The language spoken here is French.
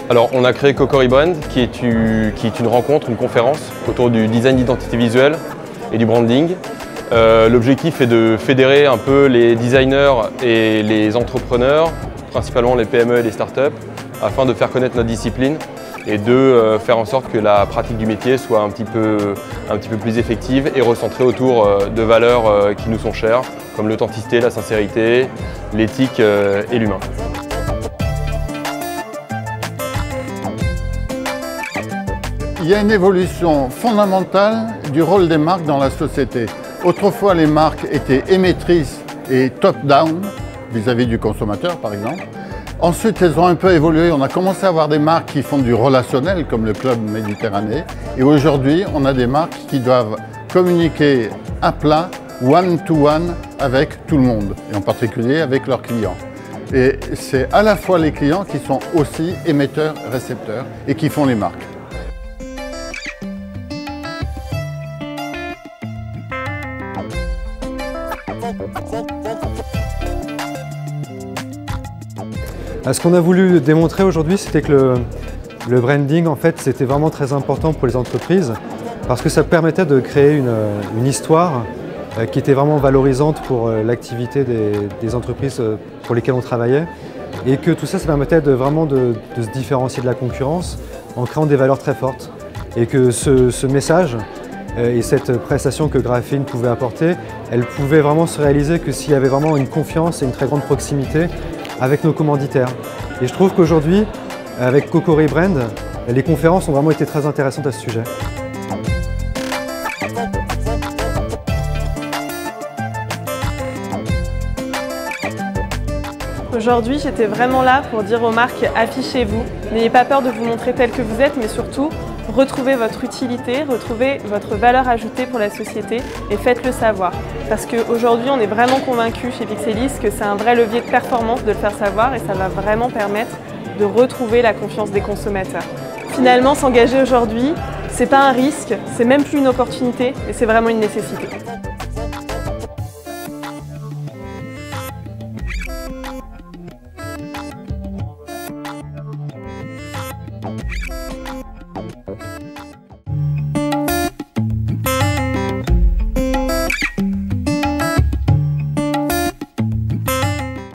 Alors, on a créé Cocori Brand, qui est une rencontre, une conférence autour du design d'identité visuelle et du branding. L'objectif est de fédérer un peu les designers et les entrepreneurs, principalement les PME et les startups, afin de faire connaître notre discipline et de faire en sorte que la pratique du métier soit un petit peu plus effective et recentrée autour de valeurs qui nous sont chères, comme l'authenticité, la sincérité, l'éthique et l'humain. Il y a une évolution fondamentale du rôle des marques dans la société. Autrefois, les marques étaient émettrices et top-down, vis-à-vis du consommateur par exemple. Ensuite, elles ont un peu évolué. On a commencé à avoir des marques qui font du relationnel, comme le Club Méditerranée. Et aujourd'hui, on a des marques qui doivent communiquer à plat, one-to-one, avec tout le monde, et en particulier avec leurs clients. Et c'est à la fois les clients qui sont aussi émetteurs-récepteurs et qui font les marques. Ce qu'on a voulu démontrer aujourd'hui, c'était que le branding, en fait, c'était vraiment très important pour les entreprises parce que ça permettait de créer une histoire qui était vraiment valorisante pour l'activité des entreprises pour lesquelles on travaillait et que tout ça, ça permettait vraiment de se différencier de la concurrence en créant des valeurs très fortes et que ce message et cette prestation que Graphene pouvait apporter, elle pouvait vraiment se réaliser que s'il y avait vraiment une confiance et une très grande proximité avec nos commanditaires. Et je trouve qu'aujourd'hui, avec Cocori Brand, les conférences ont vraiment été très intéressantes à ce sujet. Aujourd'hui, j'étais vraiment là pour dire aux marques, affichez-vous, n'ayez pas peur de vous montrer tel que vous êtes, mais surtout, retrouvez votre utilité, retrouvez votre valeur ajoutée pour la société et faites-le savoir. Parce qu'aujourd'hui, on est vraiment convaincus chez Pixelis que c'est un vrai levier de performance de le faire savoir et ça va vraiment permettre de retrouver la confiance des consommateurs. Finalement, s'engager aujourd'hui, c'est pas un risque, c'est même plus une opportunité, mais c'est vraiment une nécessité.